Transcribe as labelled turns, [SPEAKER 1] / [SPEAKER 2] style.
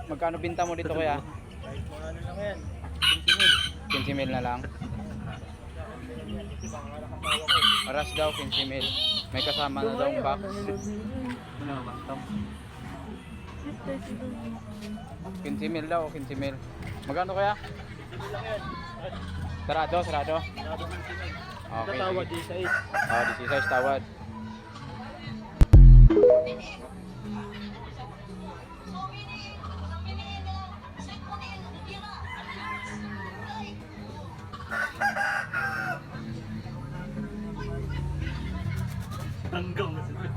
[SPEAKER 1] Magkano binta mo dito kuya?
[SPEAKER 2] Kahit mga ano lang yan.
[SPEAKER 1] 15 mil na lang. Paras daw 15 mil. May kasama na daw box. Ano ba? 15 mil daw, 15 mil. Magkano kaya? Sarado, sarado. Okay.
[SPEAKER 2] Tatawad din sa is.
[SPEAKER 1] Oh, this is size tawad.
[SPEAKER 2] Hanggang na sila.